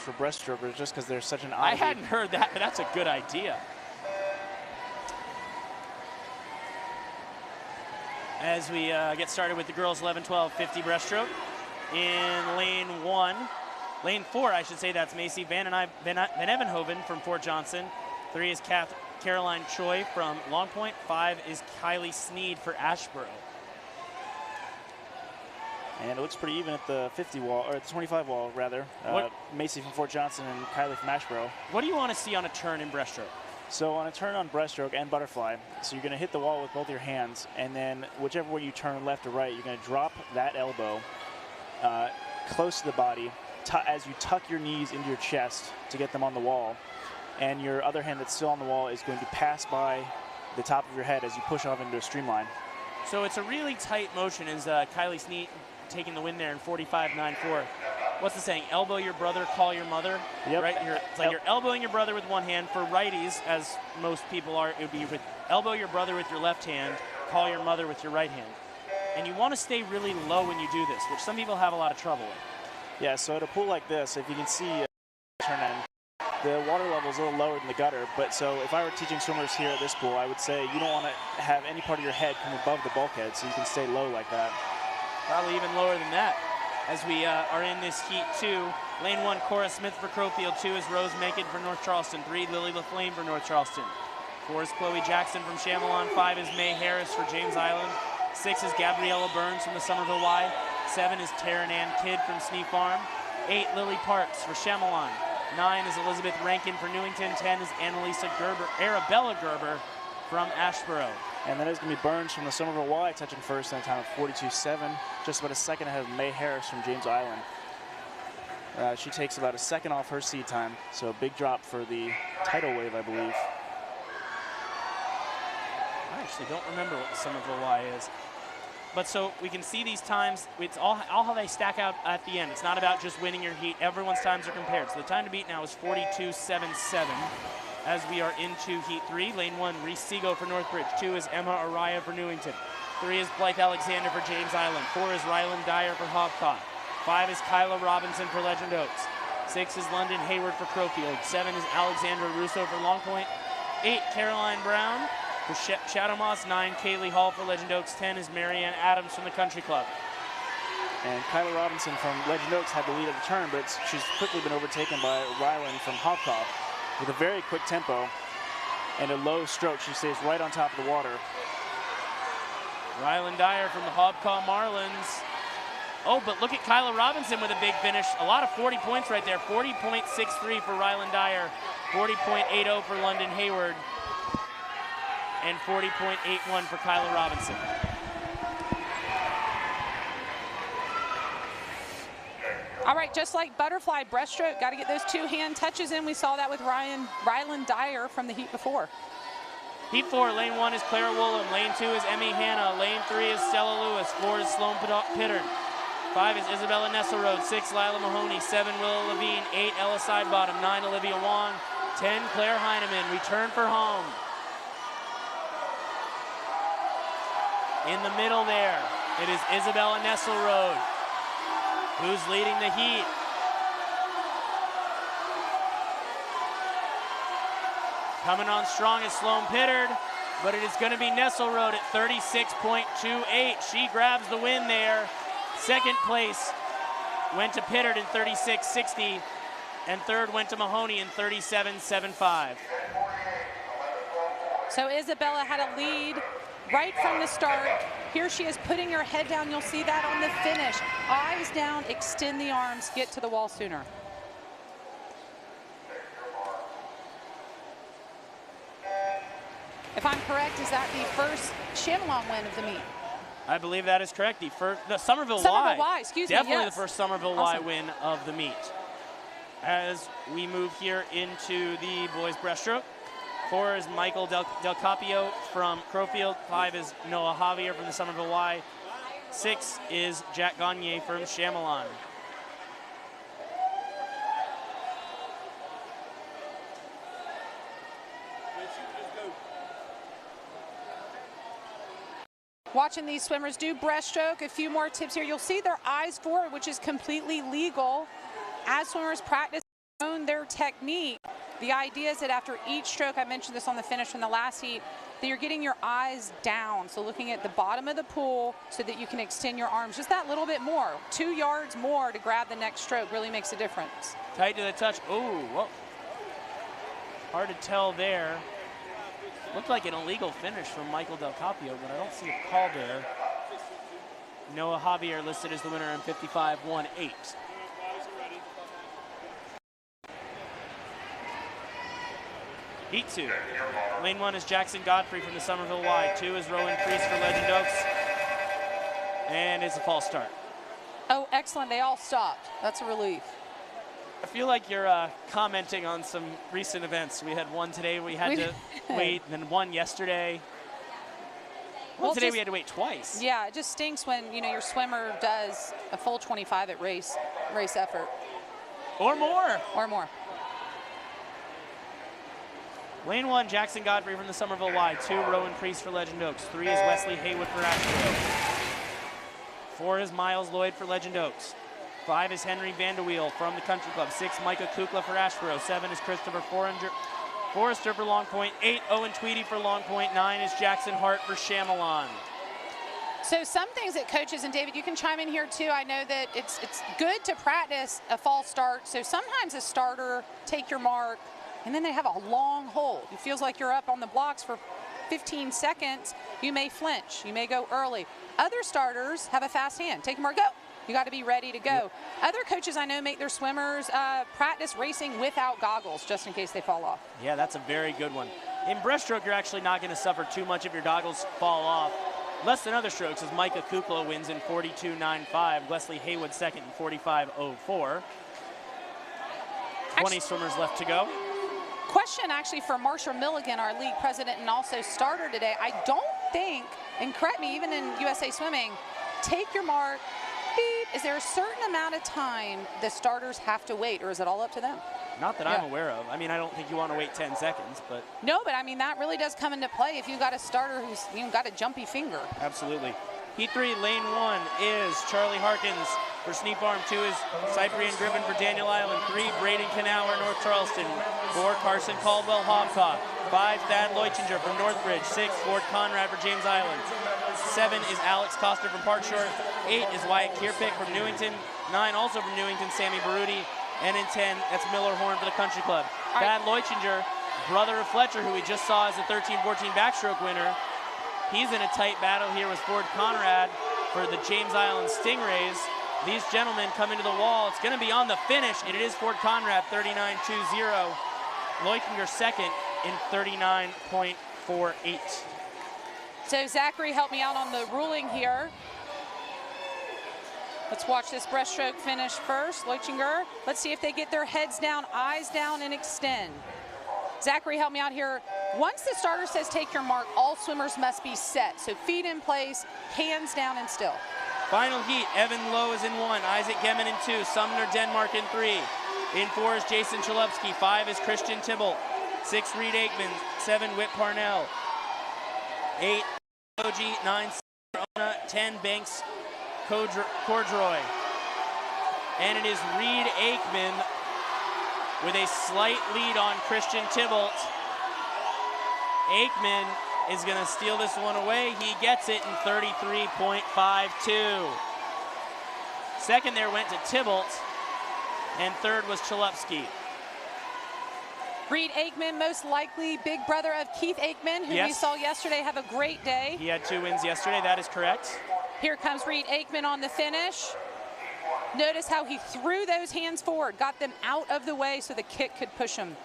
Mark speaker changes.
Speaker 1: for breaststrokers just because there's such an oddity.
Speaker 2: I hadn't heard that, but that's a good idea. As we get started with the girls 11-12 50 breaststroke. In lane 1, lane 4, I should say, that's Macy Van Evenhoven from Fort Johnson. 3 is Caroline Choi from Long Point. 5 is Kylie Sneed for Ashboro.
Speaker 1: And it looks pretty even at the 50 wall, or at the 25 wall, rather. Macy from Fort Johnson and Kylie from Ashboro.
Speaker 2: What do you want to see on a turn in breaststroke?
Speaker 1: So on a turn on breaststroke and butterfly, so you're going to hit the wall with both your hands, and then whichever way you turn, left or right, you're going to drop that elbow close to the body as you tuck your knees into your chest to get them on the wall. And your other hand that's still on the wall is going to pass by the top of your head as you push off into a streamline.
Speaker 2: So it's a really tight motion as Kylie Sneed taking the win there in 45.94. What's the saying? Elbow your brother, call your mother.
Speaker 1: Yep.
Speaker 2: Right? It's like you're elbowing your brother with one hand. For righties, as most people are, it would be with elbow your brother with your left hand, call your mother with your right hand. And you want to stay really low when you do this, which some people have a lot of trouble with.
Speaker 1: Yeah, so at a pool like this, if you can see turn end, the water level is a little lower than the gutter, but so if I were teaching swimmers here at this pool, I would say you don't want to have any part of your head come above the bulkhead so you can stay low like that.
Speaker 2: Probably even lower than that. As we are in this heat 2, lane 1, Cora Smith for Crowfield. 2 is Rose Macon for North Charleston. 3, Lily LaFlame for North Charleston. 4 is Chloe Jackson from Chamelon. 5 is May Harris for James Island. 6 is Gabriella Burns from the Somerville Y. 7 is Taryn Ann Kidd from Snee Farm. 8, Lily Parks for Chamelon. 9 is Elizabeth Rankin for Newington. 10 is Arabella Gerber from Ashboro.
Speaker 1: And then it's going to be Burns from the Somerville Y touching first in a time of 42.7, just about a second ahead of May Harris from James Island. She takes about a second off her seed time, so a big drop for the tidal wave, I believe.
Speaker 2: I actually don't remember what the Somerville Y is. But so we can see these times, it's all how they stack out at the end. It's not about just winning your heat. Everyone's times are compared. So the time to beat now is 42.77. As we are into heat 3, lane 1, Reese Seago for Northbridge. 2 is Emma Araya for Newington. 3 is Blythe Alexander for James Island. 4 is Ryland Dyer for Hobcott. 5 is Kyla Robinson for Legend Oaks. 6 is London Hayward for Crowfield. 7 is Alexandra Russo for Long Point. 8, Caroline Brown for Shadow Moss. 9, Kaylee Hall for Legend Oaks. 10 is Marianne Adams from the Country Club.
Speaker 1: And Kyla Robinson from Legend Oaks had the lead at the turn, but she's quickly been overtaken by Ryland from Hobcott. With a very quick tempo and a low stroke, she stays right on top of the water.
Speaker 2: Ryland Dyer from the Hobcaw Marlins. Oh, but look at Kyla Robinson with a big finish. A lot of 40 points right there. 40.63 for Ryland Dyer, 40.80 for London Hayward, and 40.81 for Kyla Robinson.
Speaker 3: All right, just like butterfly breaststroke, got to get those 2 hand touches in. We saw that with Ryland Dyer from the heat before.
Speaker 2: Heat 4, lane 1 is Clara Woolham. Lane 2 is Emmy Hanna. Lane 3 is Stella Lewis. 4 is Sloan Pittard. 5 is Isabella Nesselrode. 6, Lila Mahoney. 7, Willa Levine. 8, Ella Sidebottom. 9, Olivia Wong. 10, Claire Heineman. Return for home. In the middle there, it is Isabella Nesselrode, who's leading the heat. Coming on strong is Sloan Pittard, but it is going to be Nesselrode at 36.28. She grabs the win there. Second place went to Pittard in 36.60, and third went to Mahoney in 37.75.
Speaker 3: So Isabella had a lead right from the start. Here she is putting her head down. You'll see that on the finish. Eyes down, extend the arms, get to the wall sooner. If I'm correct, is that the first Chamelon win of the meet?
Speaker 2: I believe that is correct. The Somerville
Speaker 3: Y, excuse me,
Speaker 2: definitely
Speaker 3: yes.
Speaker 2: The first Somerville Y win of the meet. As we move here into the boys breaststroke, 4 is Michael Del Capio from Crowfield. 5 is Noah Javier from the Somerville Y. 6 is Jack Gagne from Chamelon.
Speaker 3: Watching these swimmers do breaststroke, a few more tips here. You'll see their eyes forward, which is completely legal as swimmers practice. own their technique. The idea is that after each stroke, I mentioned this on the finish from the last heat, that you're getting your eyes down. So looking at the bottom of the pool so that you can extend your arms just that little bit more. 2 yards more to grab the next stroke really makes a difference.
Speaker 2: Tight to the touch. Oh, whoa. Hard to tell there. Looked like an illegal finish from Michael Del Capio, but I don't see a call there. Noah Javier listed as the winner in 55.18. Heat 2. Lane 1 is Jackson Godfrey from the Somerville Y. 2 is Rowan Priest for Legend Oaks. And it's a false start.
Speaker 3: Oh, excellent. They all stopped. That's a relief.
Speaker 2: I feel like you're commenting on some recent events. We had one today we had to wait, and then one yesterday. Well, today we had to wait twice.
Speaker 3: Yeah, it just stinks when, you know, your swimmer does a full 25 at race effort.
Speaker 2: Or more.
Speaker 3: Or more.
Speaker 2: Lane 1, Jackson Godfrey from the Somerville Y. 2, Rowan Priest for Legend Oaks. 3 is Wesley Haywood for Asheville. 4 is Miles Lloyd for Legend Oaks. 5 is Henry Vanderweel from the Country Club. 6, Micah Kukla for Asheboro. 7 is Christopher Forrester for Long Point. 8, Owen Tweedy for Long Point. 9 is Jackson Hart for Chamelon.
Speaker 3: So some things that coaches, and David, you can chime in here too. I know that it's good to practice a false start. So sometimes a starter, take your mark, and then they have a long hold. It feels like you're up on the blocks for 15 seconds. You may flinch. You may go early. Other starters have a fast hand. Take your mark, go. You got to be ready to go. Yep. Other coaches I know make their swimmers practice racing without goggles just in case they fall off.
Speaker 2: Yeah, that's a very good one. In breaststroke, you're actually not going to suffer too much if your goggles fall off. Less than other strokes as Micah Kukla wins in 42.95. Wesley Haywood second in 45.04. 20 swimmers left to go.
Speaker 3: Question actually for Marsha Milligan, our league president and also starter today. I don't think, and correct me, even in USA Swimming, take your mark, beep. Is there a certain amount of time the starters have to wait, or is it all up to them?
Speaker 2: Not that I'm aware of. I mean, I don't think you want to wait 10 seconds, but.
Speaker 3: No, but I mean, that really does come into play if you've got a starter who's got a jumpy finger.
Speaker 2: Absolutely. Heat 3, lane 1 is Charlie Harkins for Sneap Farm. 2 is Cyprian Griffin for Daniel Island. 3, Braden Knauer, North Charleston. 4, Carson Caldwell, Hogcock. 5, Thad Leuchinger from Northbridge. 6, Ford Conrad for James Island. 7 is Alex Costa from Park Shore. 8 is Wyatt Kierpick from Newington. 9 also from Newington, Sammy Baruti. And in 10, that's Miller Horn for the Country Club. Thad Leuchinger, brother of Fletcher, who we just saw as a 13-14 backstroke winner. He's in a tight battle here with Ford Conrad for the James Island Stingrays. These gentlemen come into the wall. It's going to be on the finish, and it is Ford Conrad, 39.20. Leuchinger second in 39.48.
Speaker 3: So Zachary, help me out on the ruling here. Let's watch this breaststroke finish first. Leuchinger, let's see if they get their heads down, eyes down, and extend. Zachary, help me out here. Once the starter says take your mark, all swimmers must be set. So feet in place, hands down and still.
Speaker 2: Final heat, Evan Lowe is in 1, Isaac Gemmen in 2, Sumner Denmark in 3. In 4 is Jason Chalupsky, 5 is Christian Tybalt, 6 Reed Aikman, 7 Whit Parnell, 8 Oji, 9 Sarona, 10 Banks Cordroy. And it is Reed Aikman with a slight lead on Christian Tybalt. Aikman is going to steal this one away. He gets it in 33.52. Second there went to Tybalt, and third was Chalupsky.
Speaker 3: Reed Aikman, most likely big brother of Keith Aikman, who we saw yesterday have a great day.
Speaker 2: He had 2 wins yesterday, that is correct.
Speaker 3: Here comes Reed Aikman on the finish. Notice how he threw those hands forward, got them out of the way so the kick could push him